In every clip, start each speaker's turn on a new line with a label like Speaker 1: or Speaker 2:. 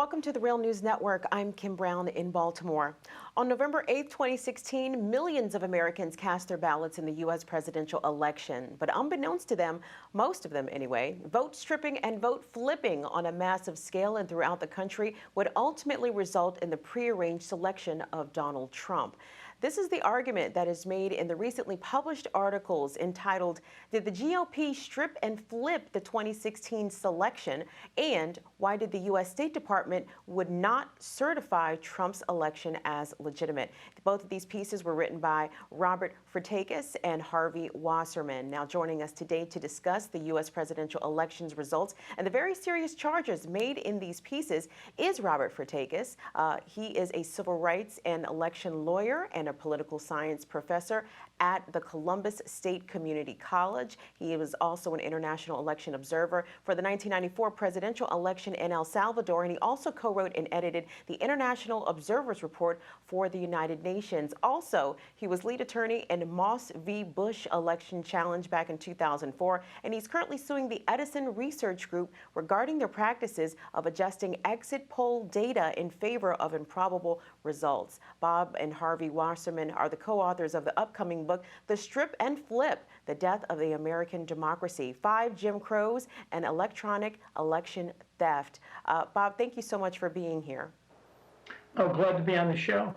Speaker 1: Welcome to the Real News Network. I'm Kim Brown in Baltimore. On November 8, 2016, millions of Americans cast their ballots in the U.S. presidential election. But unbeknownst to them, most of them anyway, vote stripping and vote flipping on a massive scale and throughout the country would ultimately result in the prearranged selection of Donald Trump. This is the argument that is made in the recently published articles entitled, "Did the GOP Strip and Flip the 2016 Selection?" and "Why did the U.S. State Department would not certify Trump's election as legitimate?" Both of these pieces were written by Robert Fitrakis and Harvey Wasserman. Now joining us today to discuss the U.S. presidential elections results and the very serious charges made in these pieces is Robert Fitrakis. He is a civil rights and election lawyer and a political science professor at the Columbus State Community College. He was also an international election observer for the 1994 presidential election in El Salvador, and he also co-wrote and edited the International Observers Report for the United Nations. Also, he was lead attorney in Moss v. Bush election challenge back in 2004, and he's currently suing the Edison Research Group regarding their practices of adjusting exit poll data in favor of improbable results. Bob and Harvey Wasserman are the co-authors of the upcoming book, The Strip and Flip, The Death of the American Democracy, 5 Jim Crows and Electronic Election Theft. Bob, thank you so much for being here.
Speaker 2: Oh, glad to be on the show.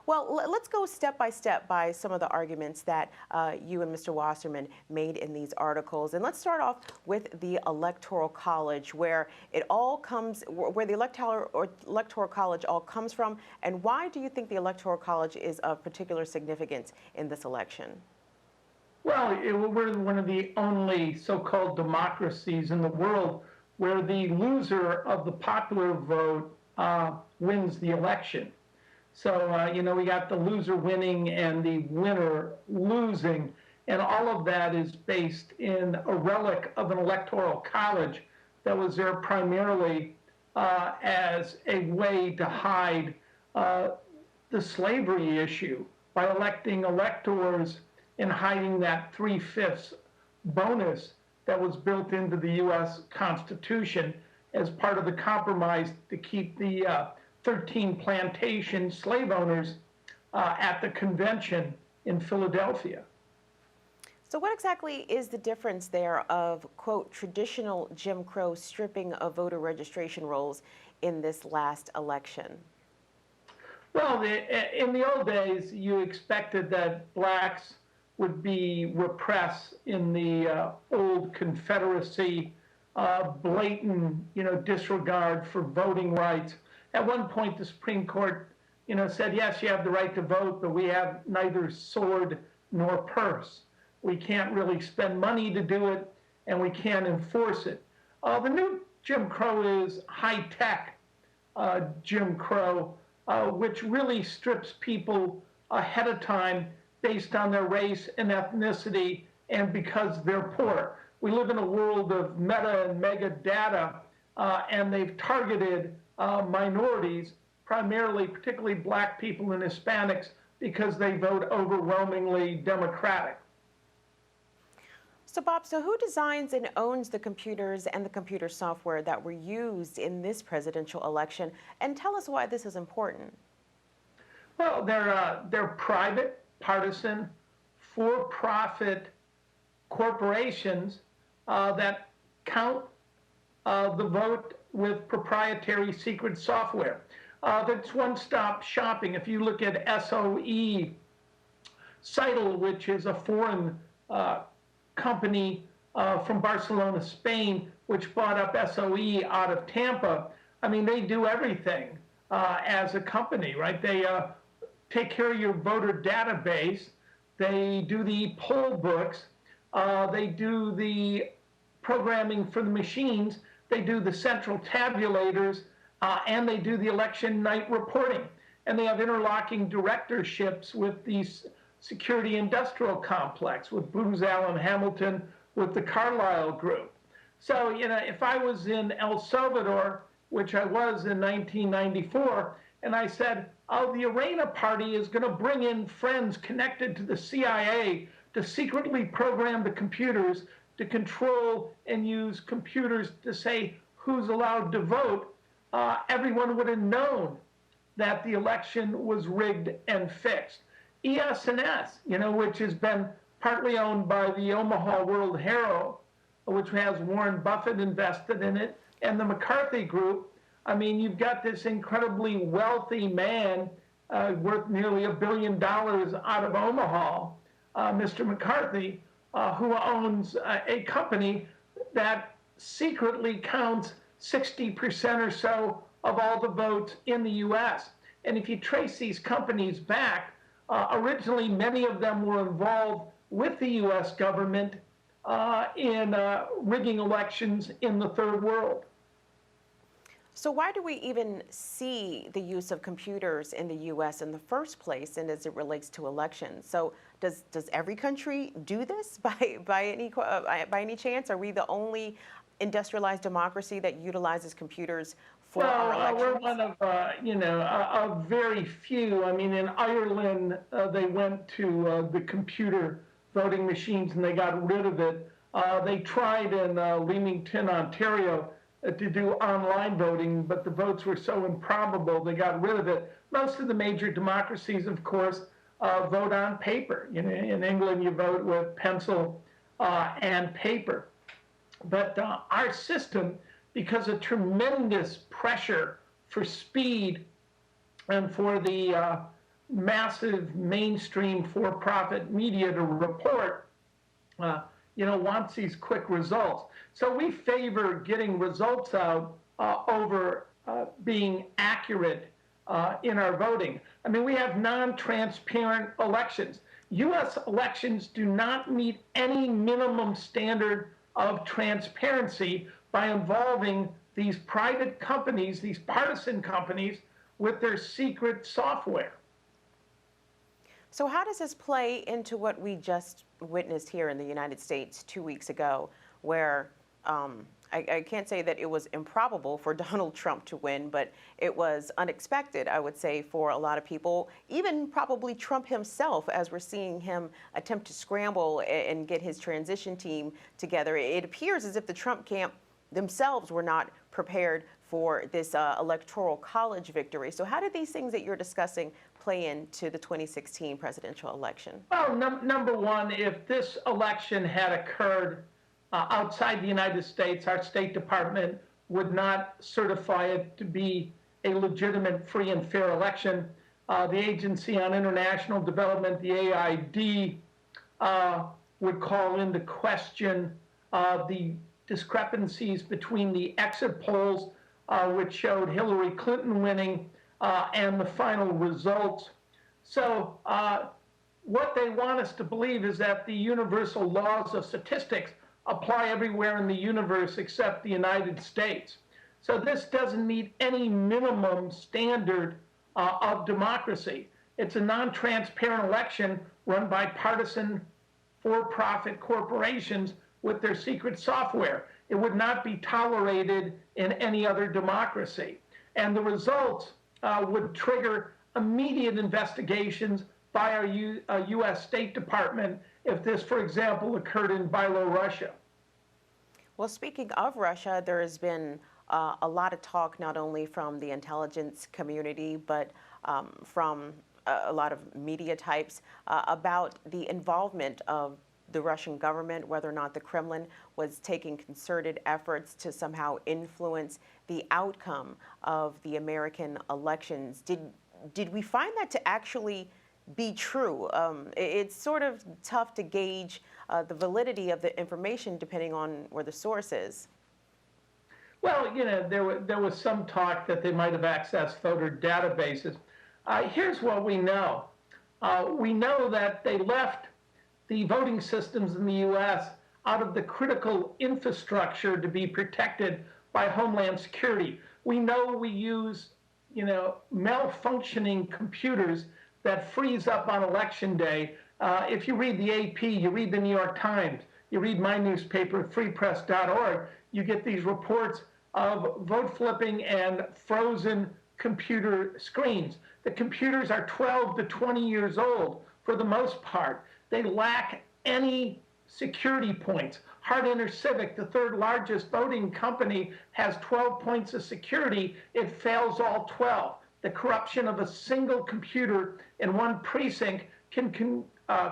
Speaker 1: Well, let's go step by step by some of the arguments that you and Mr. Wasserman made in these articles. And let's start off with the Electoral College, where it all comes, where the Electoral College all comes from. And why do you think the Electoral College is of particular significance in this election?
Speaker 2: Well, we're one of the only so-called democracies in the world where the loser of the popular vote wins the election. So, we got the loser winning and the winner losing, and all of that is based in a relic of an electoral college that was there primarily as a way to hide the slavery issue by electing electors and hiding that 3/5 bonus that was built into the U.S. Constitution as part of the compromise to keep the 13 plantation slave owners at the convention in Philadelphia.
Speaker 1: So what exactly is the difference there of, quote, traditional Jim Crow stripping of voter registration rolls in this last election?
Speaker 2: Well, in the old days, you expected that blacks would be repressed in the old Confederacy, blatant, disregard for voting rights. At one point, the Supreme Court, said, yes, you have the right to vote, but we have neither sword nor purse. We can't really spend money to do it, and we can't enforce it. The new Jim Crow is high-tech Jim Crow, which really strips people ahead of time based on their race and ethnicity and because they're poor. We live in a world of meta and mega data, and they've targeted minorities, particularly black people and Hispanics, because they vote overwhelmingly Democratic.
Speaker 1: So Bob, who designs and owns the computers and the computer software that were used in this presidential election? And tell us why this is important.
Speaker 2: Well, they're private, partisan, for-profit corporations that count the vote with proprietary secret software. That's one-stop shopping. If you look at SOE, Citel, which is a foreign company from Barcelona, Spain, which bought up SOE out of Tampa, they do everything as a company, right? They take care of your voter database. They do the poll books. They do the programming for the machines. They do the central tabulators, and they do the election night reporting. And they have interlocking directorships with the security industrial complex, with Booz Allen Hamilton, with the Carlyle Group. So, if I was in El Salvador, which I was in 1994, and I said, oh, the Arena Party is going to bring in friends connected to the CIA to secretly program the computers to control and use computers to say who's allowed to vote, everyone would have known that the election was rigged and fixed. ES&S, which has been partly owned by the Omaha World Herald, which has Warren Buffett invested in it, and the McCarthy Group. I mean, you've got this incredibly wealthy man worth nearly $1 billion out of Omaha, Mr. McCarthy, who owns a company that secretly counts 60% or so of all the votes in the U.S. And if you trace these companies back, originally many of them were involved with the U.S. government in rigging elections in the third world.
Speaker 1: So why do we even see the use of computers in the U.S. in the first place, and as it relates to elections? So does every country do this by any chance? Are we the only industrialized democracy that utilizes computers for our elections?
Speaker 2: We're one of of very few. I mean, in Ireland, they went to the computer voting machines and they got rid of it. They tried in Leamington, Ontario, to do online voting, but the votes were so improbable, they got rid of it. Most of the major democracies, of course, vote on paper. In England, you vote with pencil and paper. But our system, because of tremendous pressure for speed and for the massive mainstream for-profit media to report, wants these quick results. So we favor getting results out over being accurate in our voting. I mean, we have non-transparent elections. U.S. elections do not meet any minimum standard of transparency by involving these private companies, these partisan companies, with their secret software.
Speaker 1: So how does this play into what we just witnessed here in the United States 2 weeks ago, where I can't say that it was improbable for Donald Trump to win, but it was unexpected, I would say, for a lot of people, even probably Trump himself, as we're seeing him attempt to scramble and get his transition team together. It appears as if the Trump camp themselves were not prepared for this Electoral College victory. So how did these things that you're discussing play into the 2016 presidential election?
Speaker 2: Well, number one, if this election had occurred outside the United States, our State Department would not certify it to be a legitimate, free, and fair election. The Agency on International Development, the AID, would call into question the discrepancies between the exit polls, which showed Hillary Clinton winning, and the final results. So what they want us to believe is that the universal laws of statistics apply everywhere in the universe except the United States. So this doesn't meet any minimum standard of democracy. It's a non-transparent election run by partisan for-profit corporations with their secret software. It would not be tolerated in any other democracy. And the results would trigger immediate investigations by our U.S. State Department if this, for example, occurred in Belarus.
Speaker 1: Well, speaking of Russia, there has been a lot of talk, not only from the intelligence community, but from a lot of media types about the involvement of the Russian government, whether or not the Kremlin was taking concerted efforts to somehow influence the outcome of the American elections. Did we find that to actually be true? It's sort of tough to gauge the validity of the information depending on where the source is.
Speaker 2: Well, there was some talk that they might have accessed voter databases. Here's what we know. We know that they left the voting systems in the U.S. out of the critical infrastructure to be protected by Homeland Security. We know we use, malfunctioning computers that freeze up on election day. If you read the AP, you read the New York Times, you read my newspaper, freepress.org, you get these reports of vote flipping and frozen computer screens. The computers are 12 to 20 years old for the most part. They lack any security points. Hart Civic, the third largest voting company, has 12 points of security. It fails all 12. The corruption of a single computer in one precinct can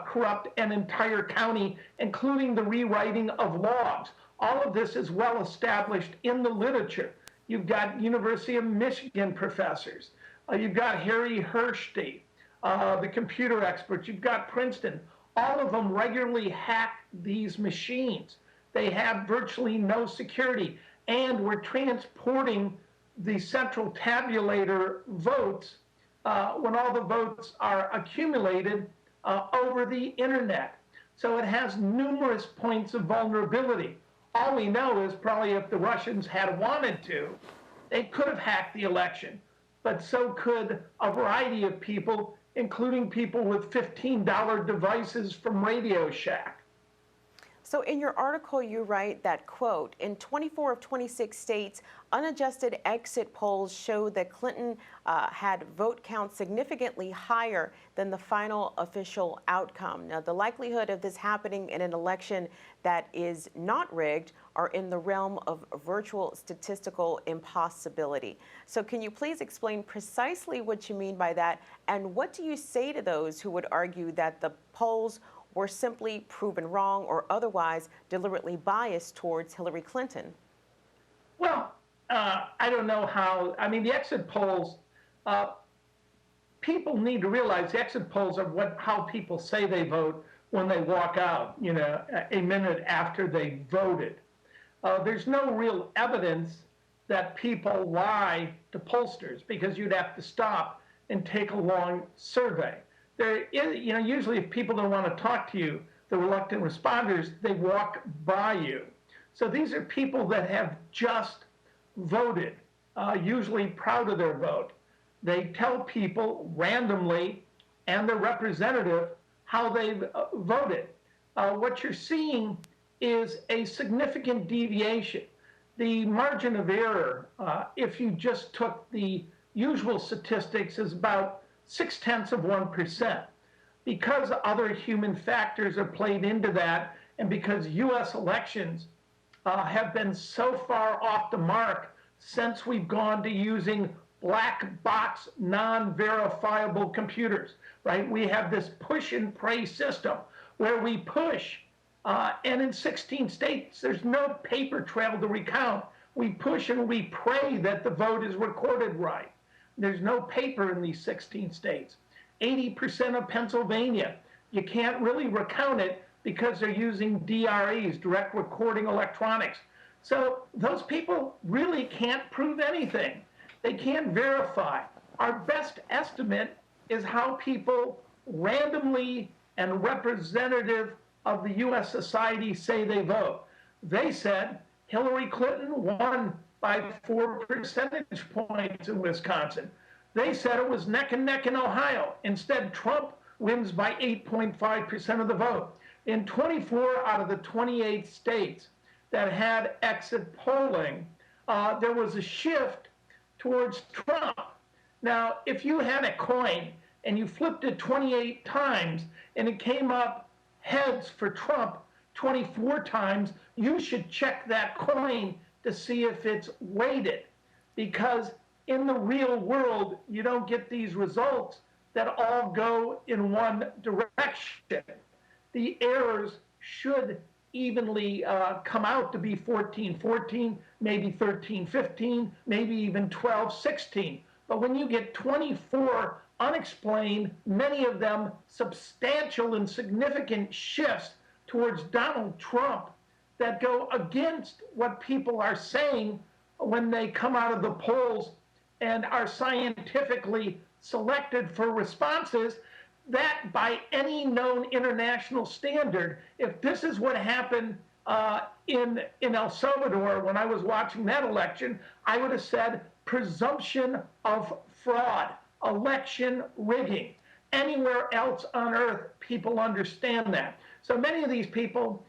Speaker 2: corrupt an entire county, including the rewriting of logs. All of this is well established in the literature. You've got University of Michigan professors. You've got Harry Hershey, the computer experts. You've got Princeton. All of them regularly hack these machines. They have virtually no security. And we're transporting the central tabulator votes when all the votes are accumulated over the internet. So it has numerous points of vulnerability. All we know is probably if the Russians had wanted to, they could have hacked the election, but so could a variety of people, including people with $15 devices from Radio Shack.
Speaker 1: So in your article, you write that, quote, in 24 of 26 states, unadjusted exit polls showed that Clinton had vote counts significantly higher than the final official outcome. Now, the likelihood of this happening in an election that is not rigged are in the realm of virtual statistical impossibility. So can you please explain precisely what you mean by that? And what do you say to those who would argue that the polls were simply proven wrong or otherwise deliberately biased towards Hillary Clinton?
Speaker 2: Well, I don't know how, I mean, the exit polls, people need to realize the exit polls are how people say they vote when they walk out, you know, a minute after they voted. There's no real evidence that people lie to pollsters because you'd have to stop and take a long survey. There is, you know, usually if people don't want to talk to you, the reluctant responders, they walk by you. So these are people that have just voted, usually proud of their vote. They tell people randomly and their representative how they've voted. What you're seeing is a significant deviation. The margin of error, if you just took the usual statistics, is about 0.6%. Because other human factors are played into that, and because US elections have been so far off the mark since we've gone to using black box, non-verifiable computers, right? We have this push and pray system where we push, and in 16 states, there's no paper trail to recount. We push and we pray that the vote is recorded right. There's no paper in these 16 states. 80% of Pennsylvania, you can't really recount it because they're using DREs, direct recording electronics. So those people really can't prove anything. They can't verify. Our best estimate is how people randomly and representative of the US society say they vote. They said Hillary Clinton won by 4 percentage points in Wisconsin. They said it was neck and neck in Ohio. Instead, Trump wins by 8.5% of the vote. In 24 out of the 28 states that had exit polling, there was a shift towards Trump. Now, if you had a coin and you flipped it 28 times and it came up heads for Trump 24 times, you should check that coin to see if it's weighted, because in the real world, you don't get these results that all go in one direction. The errors should evenly come out to be 14-14, maybe 13-15, maybe even 12-16. But when you get 24 unexplained, many of them substantial and significant shifts towards Donald Trump that go against what people are saying when they come out of the polls and are scientifically selected for responses, that by any known international standard, if this is what happened in El Salvador when I was watching that election, I would have said presumption of fraud, election rigging. Anywhere else on earth, people understand that. So many of these people,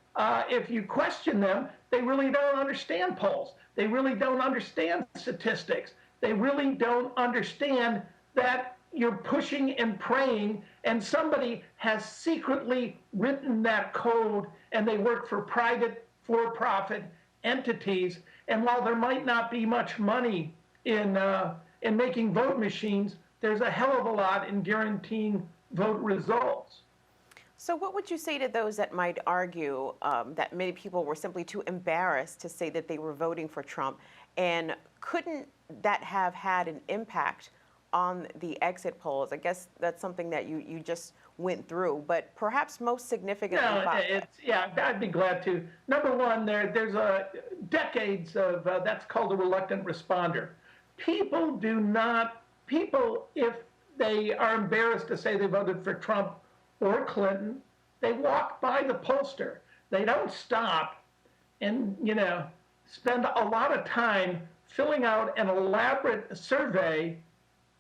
Speaker 2: if you question them, they really don't understand polls. They really don't understand statistics. They really don't understand that you're pushing and praying, and somebody has secretly written that code, and they work for private, for-profit entities. And while there might not be much money in making vote machines, there's a hell of a lot in guaranteeing vote results.
Speaker 1: So what would you say to those that might argue that many people were simply too embarrassed to say that they were voting for Trump? And couldn't that have had an impact on the exit polls? I guess that's something that you just went through, but perhaps most significantly.
Speaker 2: No, yeah, I'd be glad to. Number one, there's decades of that's called a reluctant responder. People, if they are embarrassed to say they voted for Trump or Clinton, they walk by the pollster. They don't stop and, spend a lot of time filling out an elaborate survey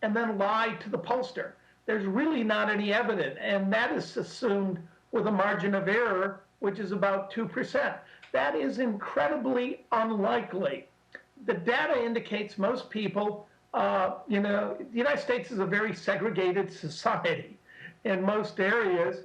Speaker 2: and then lie to the pollster. There's really not any evidence, and that is assumed with a margin of error, which is about 2%. That is incredibly unlikely. The data indicates most people, the United States is a very segregated society. In most areas,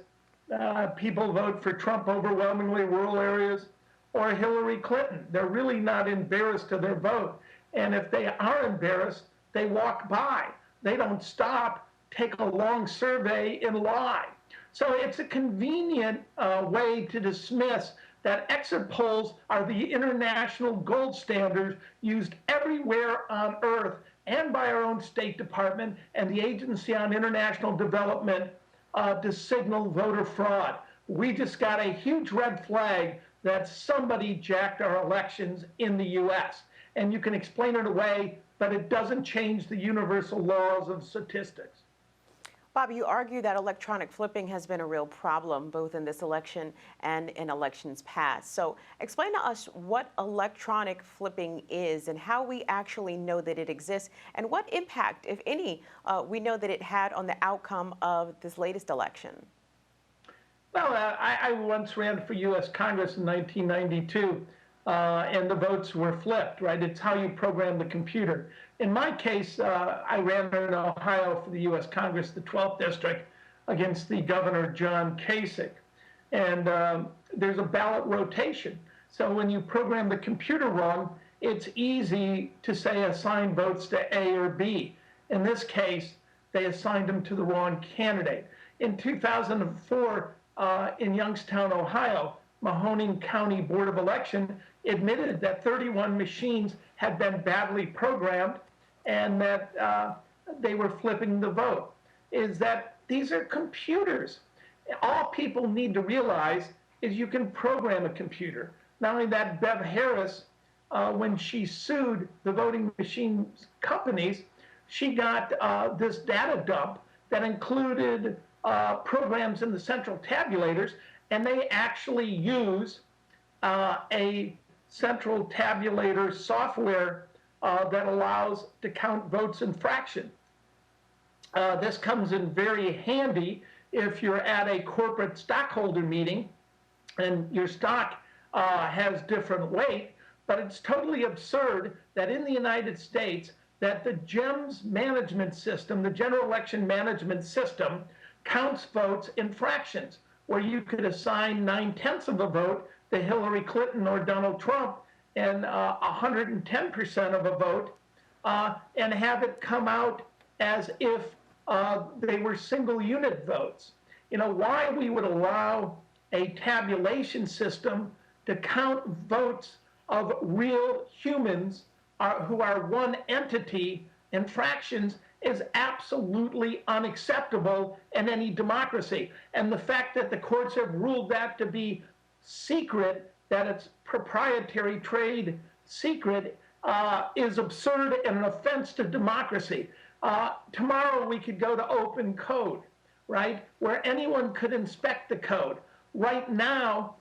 Speaker 2: people vote for Trump overwhelmingly, rural areas, or Hillary Clinton. They're really not embarrassed of their vote. And if they are embarrassed, they walk by. They don't stop, take a long survey, and lie. So it's a convenient way to dismiss that exit polls are the international gold standard used everywhere on earth and by our own State Department and the Agency on International Development to signal voter fraud. We just got a huge red flag that somebody jacked our elections in the US. And you can explain it away, but it doesn't change the universal laws of statistics.
Speaker 1: Bob, you argue that electronic flipping has been a real problem both in this election and in elections past. So explain to us what electronic flipping is and how we actually know that it exists and what impact, if any, we know that it had on the outcome of this latest election.
Speaker 2: Well, I once ran for U.S. Congress in 1992, and the votes were flipped, right? It's how you program the computer. In my case, I ran in Ohio for the U.S. Congress, the 12th district, against the governor, John Kasich. And there's a ballot rotation. So when you program the computer wrong, it's easy to say assign votes to A or B. In this case, they assigned them to the wrong candidate. In 2004, in Youngstown, Ohio, Mahoning County Board of Election admitted that 31 machines had been badly programmed and that they were flipping the vote. Is that these are computers. All people need to realize is you can program a computer. Not only that, Bev Harris, when she sued the voting machine companies, she got this data dump that included programs in the central tabulators, and they actually use a central tabulator software that allows to count votes in fraction. This comes in very handy if you're at a corporate stockholder meeting and your stock has different weight, but it's totally absurd that in the United States that the GEMS management system, the general election management system, counts votes in fractions, where you could assign 9/10 of a vote to Hillary Clinton or Donald Trump and 110% of a vote, and have it come out as if they were single unit votes. Why we would allow a tabulation system to count votes of real humans who are one entity in fractions is absolutely unacceptable in any democracy. And the fact that the courts have ruled that to be secret, that it's proprietary trade secret, is absurd and an offense to democracy. Tomorrow we could go to open code, right, where anyone could inspect the code. Right now,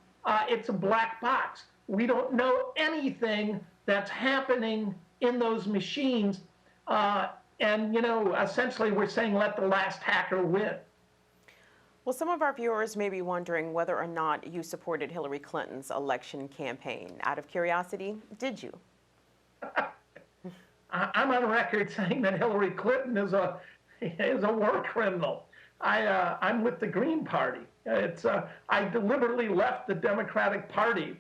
Speaker 2: it's a black box. We don't know anything that's happening in those machines. And, essentially we're saying let the last hacker win.
Speaker 1: Well, some of our viewers may be wondering whether or not you supported Hillary Clinton's election campaign. Out of curiosity, did you?
Speaker 2: I'm on record saying that Hillary Clinton is is a war criminal. I'm with the Green Party. I deliberately left the Democratic Party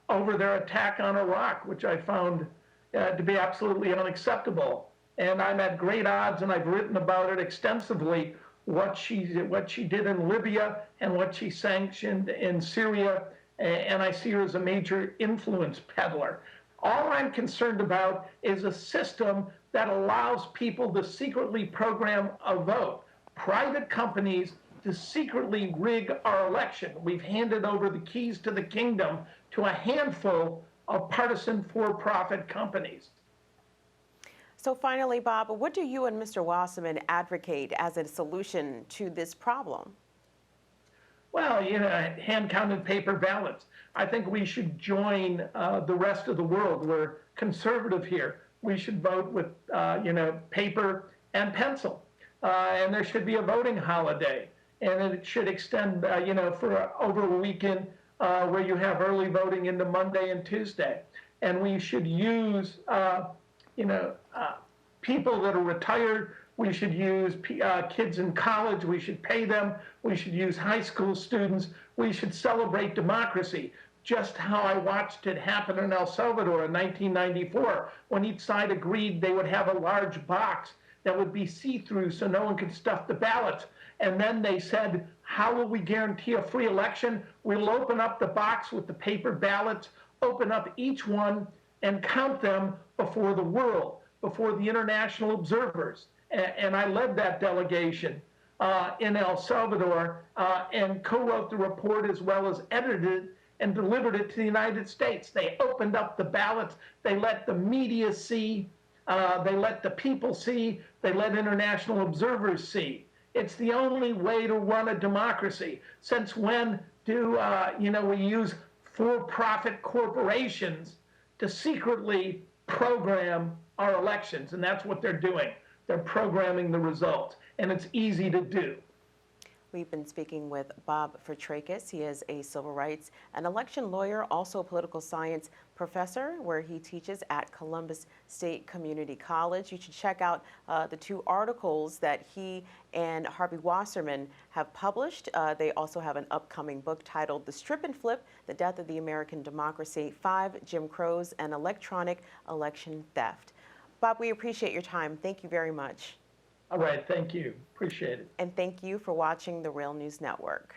Speaker 2: over their attack on Iraq, which I found to be absolutely unacceptable. And I'm at great odds, and I've written about it extensively, what she did in Libya and what she sanctioned in Syria, and I see her as a major influence peddler. All I'm concerned about is a system that allows people to secretly program a vote, private companies to secretly rig our election. We've handed over the keys to the kingdom to a handful of partisan for-profit companies.
Speaker 1: So finally, Bob, what do you and Mr. Wasserman advocate as a solution to this problem?
Speaker 2: Well, hand-counted paper ballots. I think we should join the rest of the world. We're conservative here. We should vote with, paper and pencil. And there should be a voting holiday. And it should extend, for over a weekend where you have early voting into Monday and Tuesday. And we should use, people that are retired. We should use kids in college. We should pay them. We should use high school students. We should celebrate democracy, just how I watched it happen in El Salvador in 1994, when each side agreed they would have a large box that would be see-through so no one could stuff the ballots. And then they said, how will we guarantee a free election? We'll open up the box with the paper ballots, open up each one, and count them before the world, before the international observers. And I led that delegation in El Salvador and co-wrote the report as well as edited it and delivered it to the United States. They opened up the ballots. They let the media see. They let the people see. They let international observers see. It's the only way to run a democracy. Since when do we use for-profit corporations to secretly program our elections? And that's what they're doing. They're programming the results, and it's easy to do.
Speaker 1: We've been speaking with Bob Fitrakis. He is a civil rights and election lawyer, also a political science professor, where he teaches at Columbus State Community College. You should check out the two articles that he and Harvey Wasserman have published. They also have an upcoming book titled The Strip and Flip, The Death of the American Democracy, 5 Jim Crows and Electronic Election Theft. Bob, we appreciate your time. Thank you very much.
Speaker 2: All right, thank you. Appreciate it.
Speaker 1: And thank you for watching the Real News Network.